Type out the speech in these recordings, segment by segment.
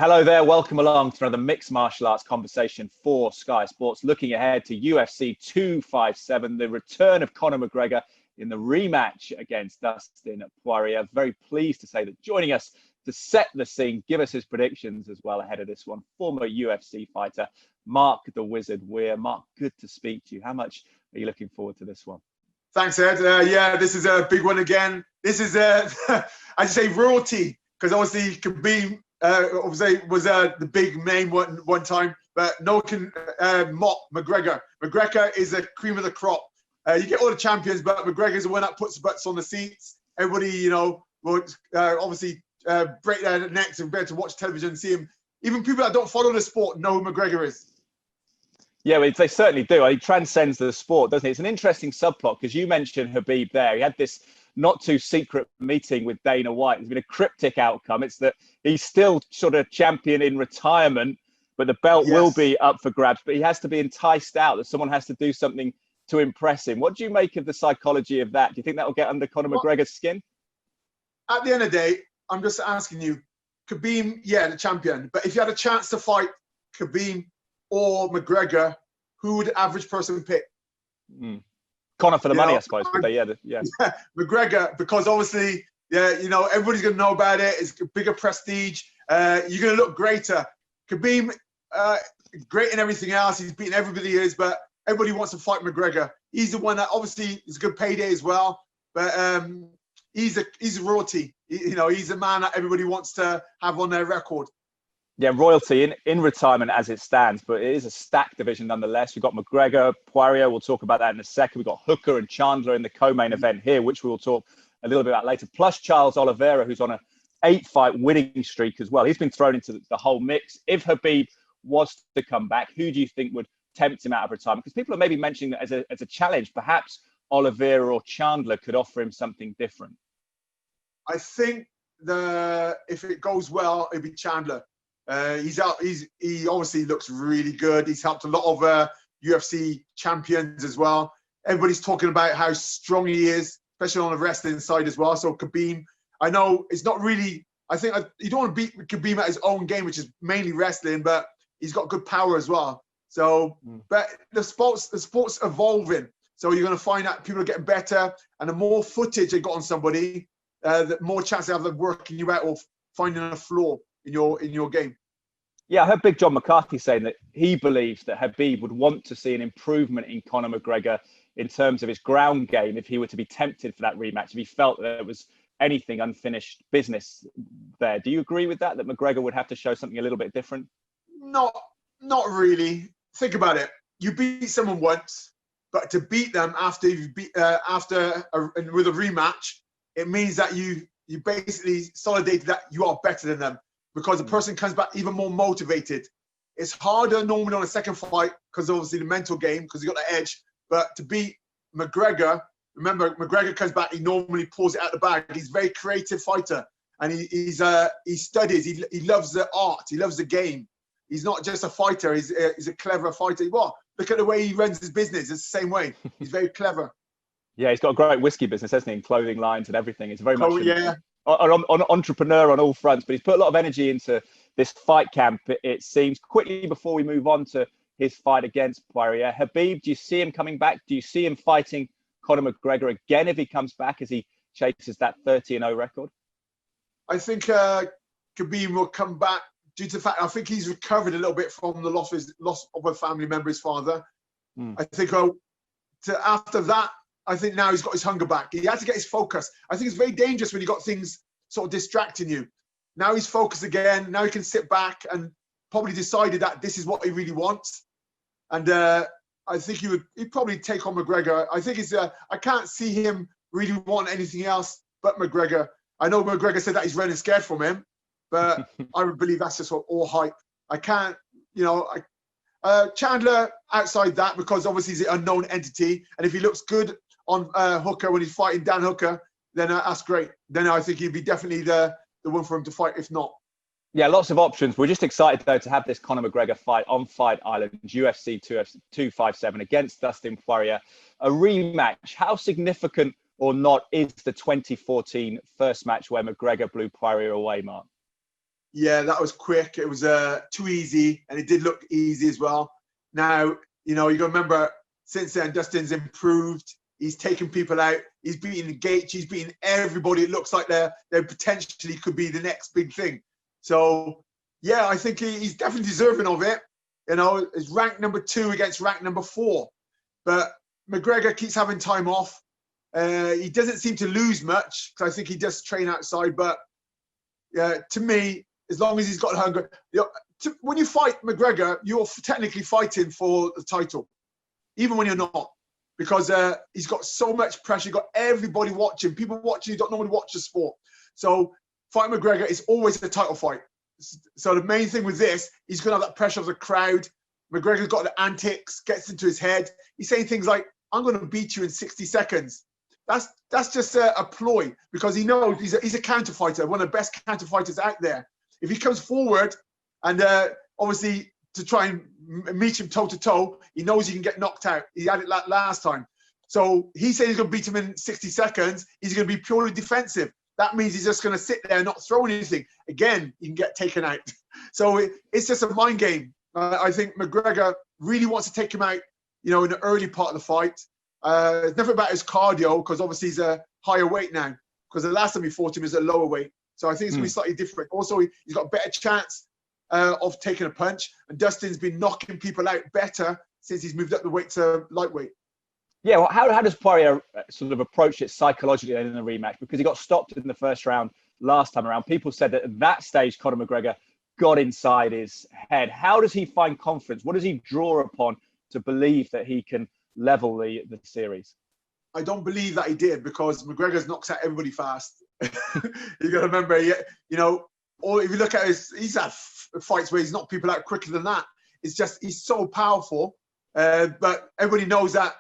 Hello there, welcome along to another mixed martial arts conversation for Sky Sports, looking ahead to UFC 257, the return of Conor McGregor in the rematch against Dustin Poirier. Very pleased to say that joining us to set the scene, give us his predictions as well ahead of this one, former UFC fighter, Mark the Wizard Weir. Mark, good to speak to you. How much are you looking forward to this one? Thanks, Ed. Yeah, this is a big one again. This is, I say royalty, because obviously Khabib obviously was the big name one time, but no one can mock McGregor. McGregor is a cream of the crop. You get all the champions, but McGregor is the one that puts butts on the seats. Everybody, will obviously break their necks and be able to watch television and see him. Even people that don't follow the sport know who McGregor is. Yeah, well, they certainly do. He transcends the sport, doesn't he? It's an interesting subplot because you mentioned Khabib there. He had this not too secret meeting with Dana White. There's been a cryptic outcome. It's that he's still sort of champion in retirement, but the belt will be up for grabs. But he has to be enticed out, that someone has to do something to impress him. What do you make of the psychology of that? Do you think that will get under Conor McGregor's skin? At the end of the day, I'm just asking you, Khabib, yeah, the champion. But if you had a chance to fight Khabib or McGregor, who would the average person pick? Conor for the money, I suppose. Yeah. McGregor, because obviously, everybody's going to know about it. It's a bigger prestige. You're going to look greater. Khabib, great in everything else. He's beaten everybody he is, but everybody wants to fight McGregor. He's the one that obviously is a good payday as well, but he's a royalty. He's the man that everybody wants to have on their record. Yeah, royalty in retirement as it stands, but it is a stacked division nonetheless. We've got McGregor, Poirier, we'll talk about that in a second. We've got Hooker and Chandler in the co-main event here, which we will talk a little bit about later. Plus Charles Oliveira, who's on a 8-fight winning streak as well. He's been thrown into the whole mix. If Khabib was to come back, who do you think would tempt him out of retirement? Because people are maybe mentioning that as a challenge, perhaps Oliveira or Chandler could offer him something different. I think if it goes well, it'll be Chandler. He obviously looks really good. He's helped a lot of UFC champions as well. Everybody's talking about how strong he is, especially on the wrestling side as well. So Khabib, I know it's not really. I think you don't want to beat Khabib at his own game, which is mainly wrestling, but he's got good power as well. So, but the sport's evolving. So you're going to find out people are getting better, and the more footage they got on somebody, the more chance they have of working you out or finding a flaw in your game. Yeah, I heard Big John McCarthy saying that he believes that Khabib would want to see an improvement in Conor McGregor in terms of his ground game if he were to be tempted for that rematch, if he felt that there was anything unfinished business there. Do you agree with that McGregor would have to show something a little bit different? Not really. Think about it. You beat someone once, but to beat them after with a rematch, it means that you basically solidated that you are better than them, because the person comes back even more motivated. It's harder normally on a second fight because obviously the mental game, because you got the edge. But to beat McGregor, remember, McGregor comes back, he normally pulls it out the bag. He's a very creative fighter, and he studies. He loves the art. He loves the game. He's not just a fighter. He's a clever fighter. Well, look at the way he runs his business. It's the same way. He's very clever. Yeah, he's got a great whiskey business, hasn't he? And clothing lines and everything. It's very much an entrepreneur on all fronts, but he's put a lot of energy into this fight camp, it seems. Quickly before we move on to his fight against Poirier, Khabib, do you see him coming back? Do you see him fighting Conor McGregor again if he comes back, as he chases that 30-0 record? I think Khabib will come back due to the fact I think he's recovered a little bit from the loss of a family member, his father. I think after that, I think now he's got his hunger back. He has to get his focus. I think it's very dangerous when you got things sort of distracting you. Now he's focused again. Now he can sit back and probably decided that this is what he really wants. And I think he'd probably take on McGregor. I think I can't see him really wanting anything else but McGregor. I know McGregor said that he's running scared from him, but I would believe that's just all hype. I can't, Chandler outside that, because obviously he's an unknown entity. And if he looks good on Hooker when he's fighting Dan Hooker, then that's great. Then I think he'd be definitely the one for him to fight, if not. Yeah, lots of options. We're just excited, though, to have this Conor McGregor fight on Fight Island, UFC 257 against Dustin Poirier. A rematch. How significant or not is the 2014 first match where McGregor blew Poirier away, Mark? yeah, that was quick. It was too easy, and it did look easy as well. Now, you got to remember, since then, Dustin's improved. He's taken people out. He's beaten Gaethje. He's beaten everybody. It looks like they potentially could be the next big thing. So, yeah, I think he's definitely deserving of it. It's ranked number 2 against ranked number 4. But McGregor keeps having time off. He doesn't seem to lose much because I think he does train outside. But to me, as long as he's got hunger, when you fight McGregor, you're technically fighting for the title, even when you're not, because he's got so much pressure. You've got everybody watching. People watching who don't normally watch the sport. So fighting McGregor is always a title fight. So the main thing with this, he's going to have that pressure of the crowd. McGregor's got the antics, gets into his head. He's saying things like, I'm going to beat you in 60 seconds. That's just a ploy, because he knows he's a counter fighter, one of the best counter fighters out there. If he comes forward and obviously to try and meet him toe to toe, he knows he can get knocked out. He had it last time. So he said he's going to beat him in 60 seconds. He's going to be purely defensive. That means he's just going to sit there and not throw anything. Again, he can get taken out. So it's just a mind game. I think McGregor really wants to take him out, in the early part of the fight. It's never about his cardio, because obviously he's a higher weight now, because the last time he fought him is a lower weight. So I think it's going to be slightly different. Also, he's got a better chance of taking a punch. And Dustin's been knocking people out better since he's moved up the weight to lightweight. Yeah, well, how does Poirier sort of approach it psychologically in the rematch? Because he got stopped in the first round last time around. People said that at that stage, Conor McGregor got inside his head. How does he find confidence? What does he draw upon to believe that he can level the series? I don't believe that he did, because McGregor knocks out everybody fast. You got to remember, or if you look at he's had fights where he's knocked people out quicker than that. It's just, he's so powerful. But everybody knows that,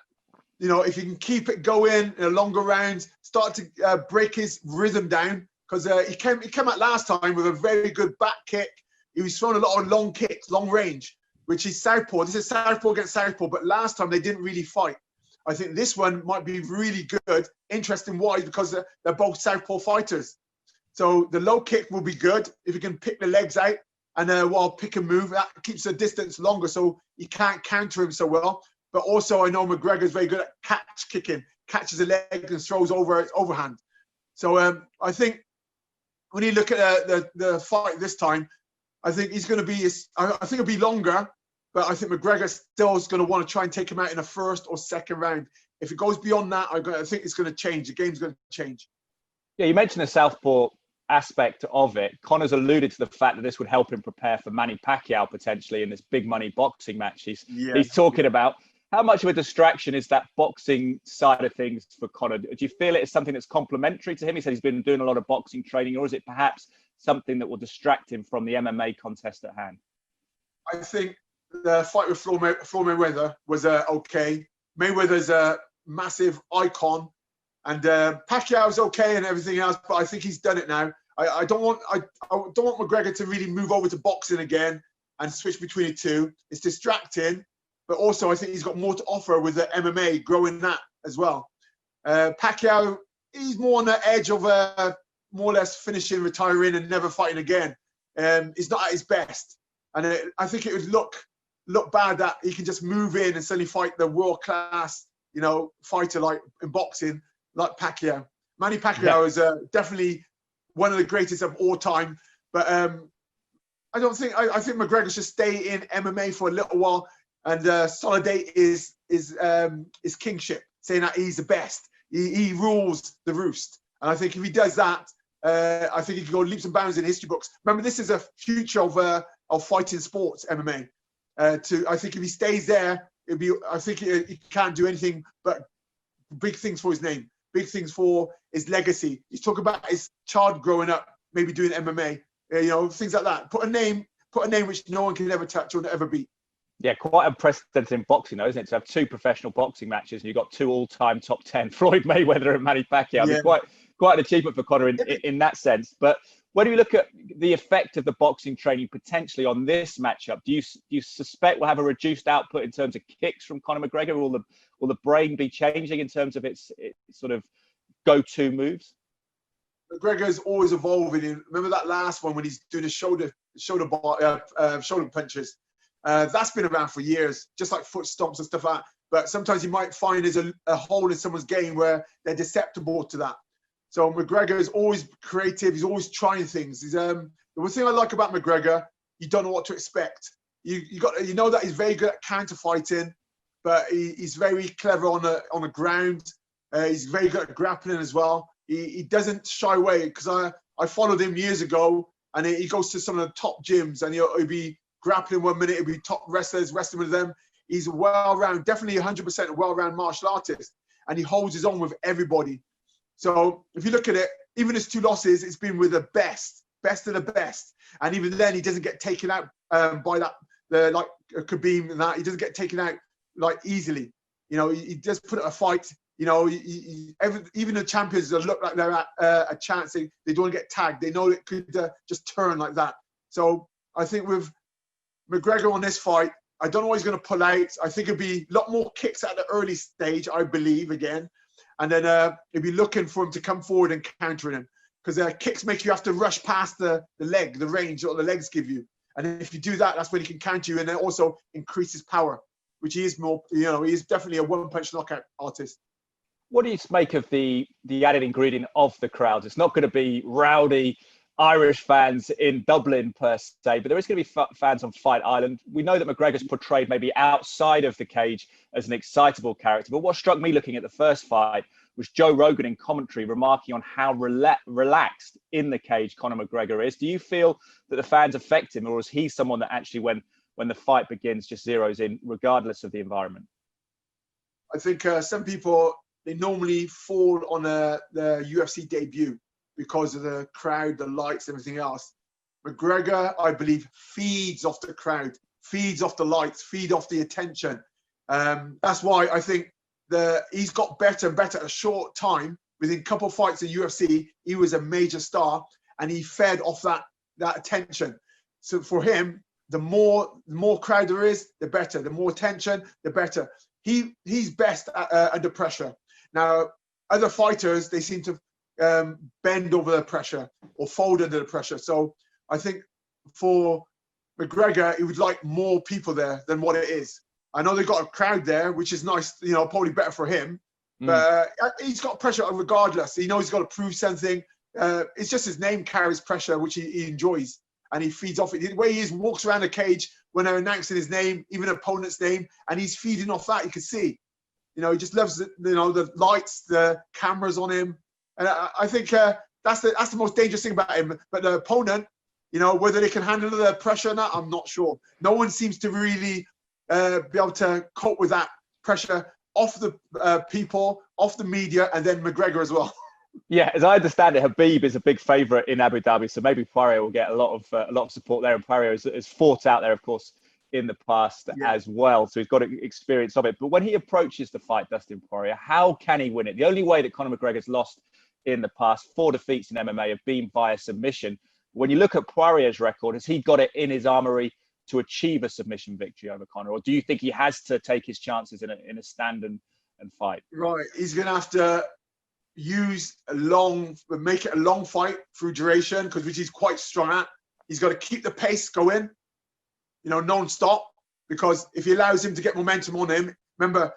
if you can keep it going in a longer round, start to break his rhythm down, because he came out last time with a very good back kick. He was throwing a lot of long kicks, long range, which is southpaw. This is southpaw against southpaw, but last time they didn't really fight. I think this one might be really good, interesting wise, because they're both southpaw fighters. So the low kick will be good if you can pick the legs out, and while pick and move, that keeps the distance longer, so you can't counter him so well. But also, I know McGregor's very good at catch kicking, catches a leg and throws overhand. So I think when you look at the fight this time, I think he's going to be, I think it'll be longer, but I think McGregor still is going to want to try and take him out in the first or second round. If it goes beyond that, I think it's going to change. The game's going to change. Yeah, you mentioned the southpaw aspect of it. Conor's alluded to the fact that this would help him prepare for Manny Pacquiao potentially in this big money boxing match he's talking about. How much of a distraction is that boxing side of things for Conor? Do you feel it is something that's complementary to him? He said he's been doing a lot of boxing training, or is it perhaps something that will distract him from the MMA contest at hand? I think the fight with Floyd Mayweather was okay. Mayweather's a massive icon, and Pacquiao's okay and everything else, but I think he's done it now. I don't want McGregor to really move over to boxing again and switch between the two. It's distracting. But also, I think he's got more to offer with the MMA, growing that as well. Pacquiao, he's more on the edge of more or less finishing, retiring, and never fighting again. He's not at his best. And I think it would look bad that he can just move in and suddenly fight the world-class, fighter like in boxing, like Pacquiao. Manny Pacquiao is definitely one of the greatest of all time. But I think McGregor should stay in MMA for a little while and consolidate his kingship, saying that he's the best. He rules the roost. And I think if he does that, I think he can go leaps and bounds in history books. Remember, this is a future of fighting sports, MMA. I think if he stays there, I think he can't do anything but big things for his name, big things for his legacy. He's talking about his child growing up, maybe doing MMA, things like that. Put a name which no one can ever touch or ever beat. Yeah, quite unprecedented in boxing, though, isn't it? To have two professional boxing matches and you've got two all-time top 10, Floyd Mayweather and Manny Pacquiao. Yeah. Quite an achievement for Conor in that sense. But when you look at the effect of the boxing training potentially on this matchup, do you suspect we'll have a reduced output in terms of kicks from Conor McGregor? Will the brain be changing in terms of its sort of go-to moves? McGregor's always evolving. Remember that last one when he's doing his shoulder punches? That's been around for years, just like foot stomps and stuff like that. But sometimes you might find there's a hole in someone's game where they're susceptible to that. So McGregor is always creative. He's always trying things. The one thing I like about McGregor, you don't know what to expect. You know that he's very good at counter fighting, but he's very clever on the ground. He's very good at grappling as well. He doesn't shy away, because I followed him years ago, and he goes to some of the top gyms, and he'll be grappling one minute, he'll be top wrestlers, wrestling with them. He's well-rounded, definitely 100% a well-rounded martial artist, and he holds his own with everybody. So if you look at it, even his 2 losses, it's been with the best of the best, and even then he doesn't get taken out by that, like Khabib and that. He doesn't get taken out like easily. You know, he does put up a fight. You know, even the champions that look like they're at a chance, they don't want to get tagged. They know it could just turn like that. So I think with McGregor on this fight, I don't know what he's going to pull out. I think it'll be a lot more kicks at the early stage, I believe, again. And then he'll be looking for him to come forward and countering him. Because kicks make you have to rush past the leg, the range that the legs give you. And if you do that, that's when he can counter you, and then also increase his power, which he is more, he is definitely a one-punch knockout artist. What do you make of the added ingredient of the crowds? It's not going to be rowdy Irish fans in Dublin per se, but there is going to be fans on Fight Island. We know that McGregor's portrayed maybe outside of the cage as an excitable character, but what struck me looking at the first fight was Joe Rogan in commentary remarking on how relaxed in the cage Conor McGregor is. Do you feel that the fans affect him, or is he someone that actually, when the fight begins, just zeroes in regardless of the environment? I think some people, they normally fall on the UFC debut because of the crowd, the lights, everything else. McGregor, I believe, feeds off the crowd, feeds off the lights, feeds off the attention. That's why I think he's got better and better at a short time. Within a couple of fights in UFC, he was a major star, and he fed off that attention. So for him, the more crowd there is, the better. The more attention, the better. He's best under pressure. Now, other fighters, they seem to bend over the pressure or fold under the pressure. So I think for McGregor, he would like more people there than what it is. I know they've got a crowd there, which is nice, probably better for him. But he's got pressure regardless. He knows he's got to prove something. It's just his name carries pressure, which he enjoys, and he feeds off it. The way he walks around the cage when they're announcing his name, even opponent's name, and he's feeding off that. You can see, he just loves the lights, the cameras on him, and I think that's the most dangerous thing about him. But the opponent, whether they can handle the pressure or not, I'm not sure. No one seems to really be able to cope with that pressure off the people, off the media, and then McGregor as well. Yeah, as I understand it, Khabib is a big favourite in Abu Dhabi, so maybe Poirier will get a lot of support there. And Poirier has fought out there, of course, in the past as well, so he's got experience of it. But when he approaches the fight, Dustin Poirier, how can he win it? The only way that Conor McGregor's lost in the past, 4 defeats in MMA, have been via submission. When you look at Poirier's record, has he got it in his armoury to achieve a submission victory over Conor, or do you think he has to take his chances in a stand and fight? Right, he's going to have to make it a long fight through duration, which he's quite strong at. He's got to keep the pace going, non-stop, because if he allows him to get momentum on him, remember,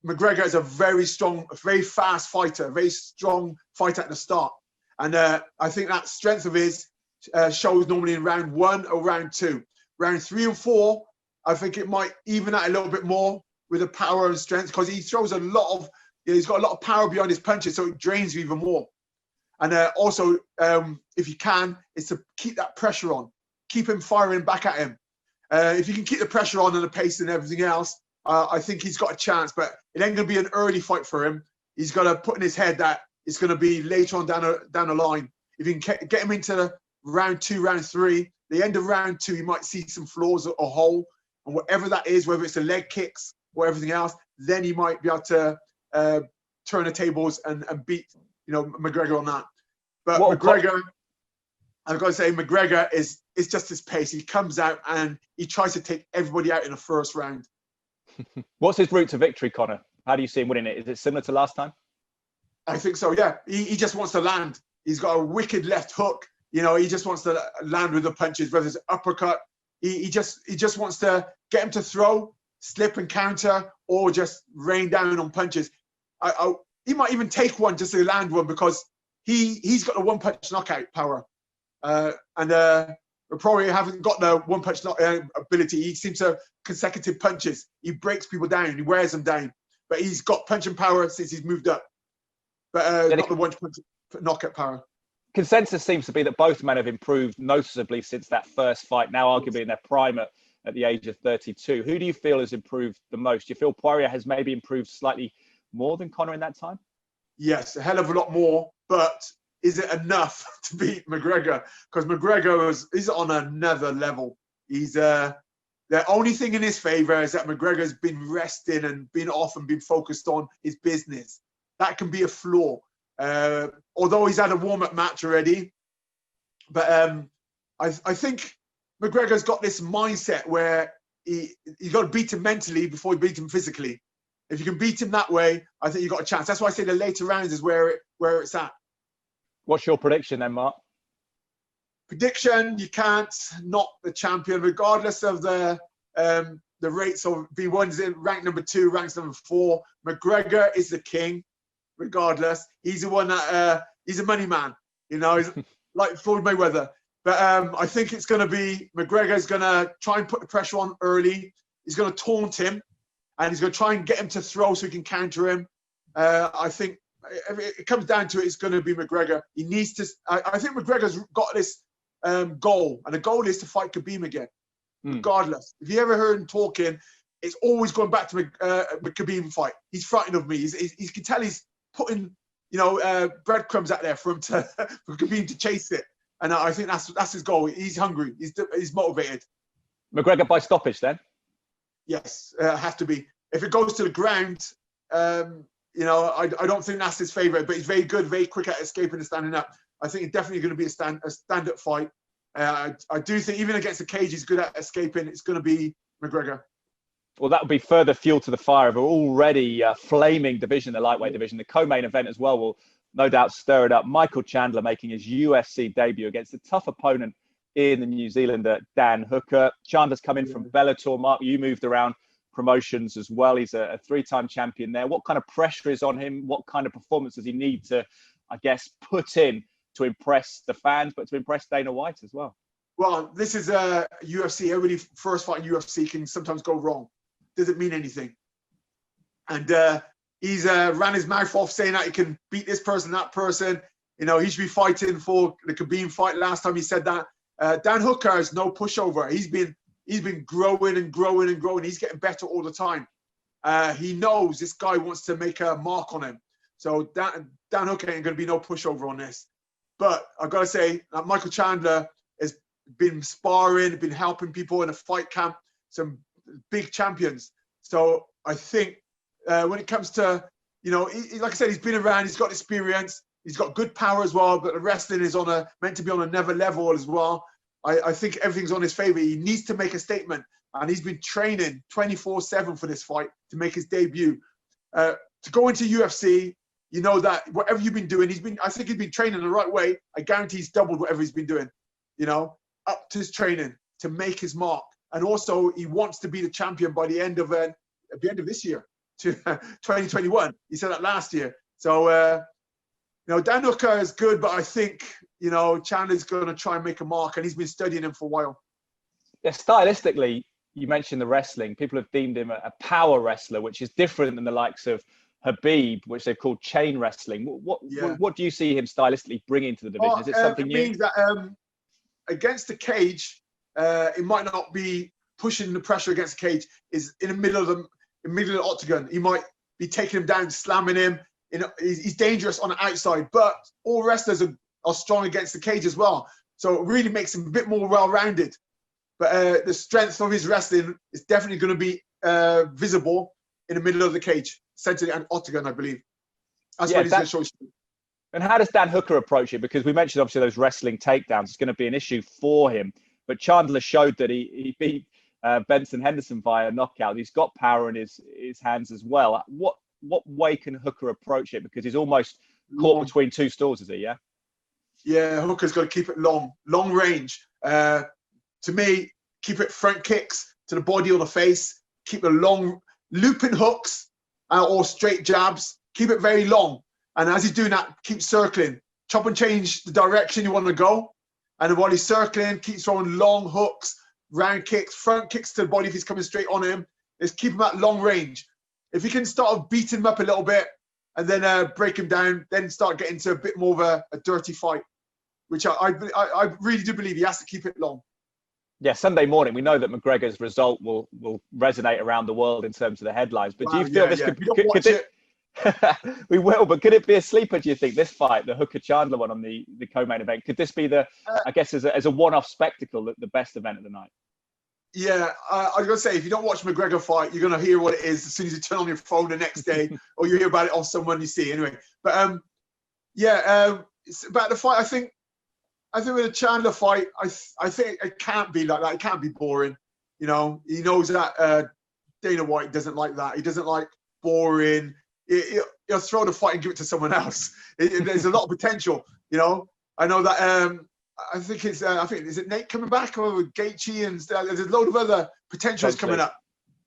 McGregor is a very strong, very fast fighter, very strong fighter at the start. And I think that strength of his shows normally in round 1 or round 2. Round 3 and 4, I think it might even out a little bit more with the power and strength, because he throws he's got a lot of power behind his punches, so it drains you even more. And also, if you can, is to keep that pressure on, keep him firing back at him. If you can keep the pressure on and the pace and everything else, I think he's got a chance. But it ain't going to be an early fight for him. He's got to put in his head that it's going to be later on down the line. If you can get him into round 2, round 3, the end of round 2, you might see some flaws or hole, and whatever that is, whether it's the leg kicks or everything else, then he might be able to turn the tables and beat McGregor on that. But McGregor, I've got to say, McGregor is just his pace. He comes out and he tries to take everybody out in the first round. What's his route to victory, Conor? How do you see him winning it? Is it similar to last time? I think so, yeah. He just wants to land. He's got a wicked left hook. You know, he just wants to land with the punches, whether it's uppercut. He just wants to get him to throw, slip and counter, or just rain down on punches. He might even take one just to land one because he's got the one punch knockout power. Probably haven't got the one punch ability. He seems to consecutive punches. He breaks people down. He wears them down. But he's got punching power since he's moved up. But not the one punch knockout power. Consensus seems to be that both men have improved noticeably since that first fight, now arguably in their prime at the age of 32. Who do you feel has improved the most? Do you feel Poirier has maybe improved slightly more than Conor in that time? Yes, a hell of a lot more. But is it enough to beat McGregor? Because McGregor is on another level. He's the only thing in his favor is that McGregor's been resting and been off and been focused on his business. That can be a flaw. Although he's had a warm-up match already. But I think McGregor's got this mindset where you got to beat him mentally before you beat him physically. If you can beat him that way, I think you've got a chance. That's why I say the later rounds is where it's at. What's your prediction then, Mark? Prediction, you can't knock the champion, regardless of the rates of V1's in rank number 2, ranks number 4. McGregor is the king. Regardless, he's the one that he's a money man, you know, he's like Floyd Mayweather. But I think it's going to be McGregor's going to try and put the pressure on early. He's going to taunt him, and he's going to try and get him to throw so he can counter him. I think if it comes down to it, it's going to be McGregor. He needs to. I think McGregor's got this goal, and the goal is to fight Khabib again. Regardless, if you ever heard him talking, it's always going back to the Khabib fight. He's frightened of me. You can tell he's putting, breadcrumbs out there for him for Khabib to chase it, and I think that's his goal. He's hungry. He's motivated. McGregor by stoppage, then? Yes, have to be. If it goes to the ground, I don't think that's his favourite. But he's very good, very quick at escaping and standing up. I think it's definitely going to be a stand-up fight. I do think even against the cage, he's good at escaping. It's going to be McGregor. Well, that would be further fuel to the fire of an already flaming division, the lightweight division. The co-main event as well will no doubt stir it up. Michael Chandler making his UFC debut against a tough opponent in the New Zealander, Dan Hooker. Chandler's come in from Bellator. Mark, you moved around promotions as well. He's a 3-time champion there. What kind of pressure is on him? What kind of performance does he need to, I guess, put in to impress the fans, but to impress Dana White as well? Well, this is UFC. Everybody first fight in UFC can sometimes go wrong. Doesn't mean anything. And he's ran his mouth off saying that he can beat this person, that person. You know, he should be fighting for the Khabib fight. Last time he said that. Dan Hooker is no pushover. He's been growing and growing and growing. He's getting better all the time. He knows this guy wants to make a mark on him. So Dan Hooker ain't going to be no pushover on this. But I've got to say, Michael Chandler has been sparring, been helping people in a fight camp, some big champions. So I think when it comes to, like I said, he's been around, he's got experience, he's got good power as well, but the wrestling is meant to be on another level as well. I think everything's on his favor. He needs to make a statement, and he's been training 24/7 for this fight to make his debut. To go into UFC, you know that whatever you've been doing, I think he's been training the right way. I guarantee he's doubled whatever he's been doing, up to his training to make his mark. And also, he wants to be the champion by the end of this year, to 2021. He said that last year. So, Dan Hooker is good, but I think, Chandler's going to try and make a mark, and he's been studying him for a while. Yeah, stylistically, you mentioned the wrestling. People have deemed him a power wrestler, which is different than the likes of Khabib, which they've called chain wrestling. What do you see him stylistically bringing to the division? Is it something new? It means that against the cage, it might not be pushing the pressure against the cage. Is in the middle of the octagon. He might be taking him down, slamming him. He's dangerous on the outside, but all wrestlers are strong against the cage as well. So it really makes him a bit more well-rounded. But the strength of his wrestling is definitely going to be visible in the middle of the cage, center and octagon, I believe. That's what he's going to show you. And how does Dan Hooker approach it? Because we mentioned obviously those wrestling takedowns. It's going to be an issue for him. But Chandler showed that he beat Benson Henderson via knockout. He's got power in his hands as well. What way can Hooker approach it? Because he's almost caught between two stools, is he? Yeah. Yeah, Hooker's got to keep it long range. To me, keep it front kicks to the body or the face. Keep the long looping hooks or straight jabs. Keep it very long. And as he's doing that, keep circling. Chop and change the direction you want to go. And while he's circling, keep throwing long hooks, round kicks, front kicks to the body if he's coming straight on him. Just keep him at long range. If you can start beating him up a little bit and then break him down, then start getting to a bit more of a dirty fight, which I really do believe he has to keep it long. Yeah, Sunday morning, we know that McGregor's result will resonate around the world in terms of the headlines. But do you feel this could it? We will, but could it be a sleeper, do you think, this fight, the Hooker-Chandler one on the co-main event? Could this be I guess, as a one-off spectacle, the best event of the night? Yeah, I was going to say, if you don't watch McGregor fight, you're going to hear what it is as soon as you turn on your phone the next day, or you hear about it off someone you see anyway. But it's about the fight. I think with the Chandler fight, I think it can't be like that. It can't be boring. You know, he knows that Dana White doesn't like that. He doesn't like boring. He'll throw the fight and give it to someone else. There's a lot of potential. You know, I know that. I think is it Nate coming back or Gaethje, and there's a load of other potentials coming up.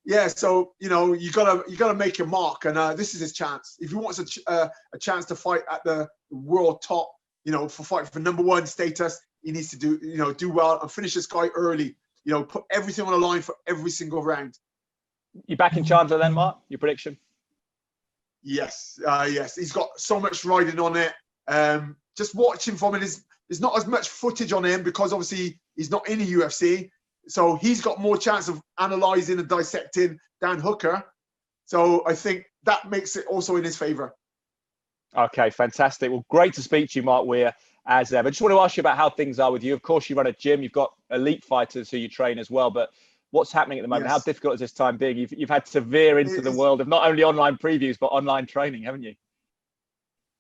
Yeah, so you know you gotta make your mark, and this is his chance. If he wants a chance to fight at the world top, you know, for fighting for #1 status, he needs to do well and finish this guy early. You know, put everything on the line for every single round. You back in Chandler then, Mark? Your prediction? Yes, yes. He's got so much riding on it. Just watching from it, there's not as much footage on him because obviously he's not in the UFC. So he's got more chance of analysing and dissecting Dan Hooker. So I think that makes it also in his favour. Okay, fantastic. Well, great to speak to you, Mark Weir, as ever. I just want to ask you about how things are with you. Of course, you run a gym. You've got elite fighters who you train as well. But what's happening at the moment? Yes. How difficult is this time being? You've had to veer into the world of not only online previews, but online training, haven't you?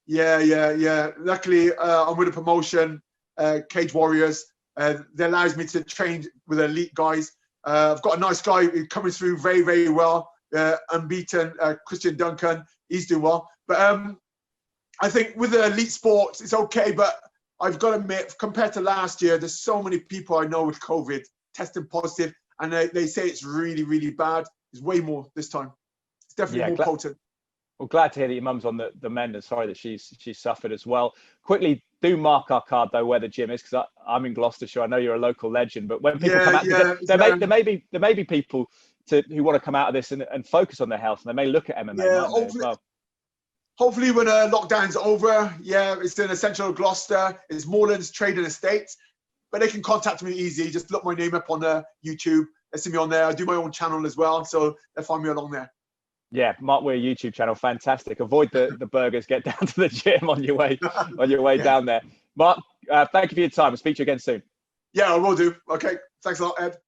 Yeah. Luckily, I'm with a promotion, Cage Warriors. That allows me to train with elite guys. I've got a nice guy coming through very, very well, unbeaten, Christian Duncan. He's doing well. But I think with the elite sports, it's okay. But I've got to admit, compared to last year, there's so many people I know with COVID testing positive, and they say it's really, really bad. It's way more this time. It's definitely more potent. Well, glad to hear that your mum's on the mend, and sorry that she's suffered as well. Quickly, do mark our card though where the gym is, because I'm in Gloucestershire. I know you're a local legend, but when people come out, there may be people who want to come out of this and focus on their health, and they may look at MMA as well. Hopefully, when lockdown's over, it's in central Gloucester. It's Morelands Trading Estates, but they can contact me easy. Just look my name up on YouTube. They see me on there. I do my own channel as well, so they'll find me along there. Yeah, Mark Weir YouTube channel, fantastic. Avoid the burgers. Get down to the gym on your way down there. Mark, thank you for your time. I'll speak to you again soon. Yeah, I will do. Okay, thanks a lot, Ed.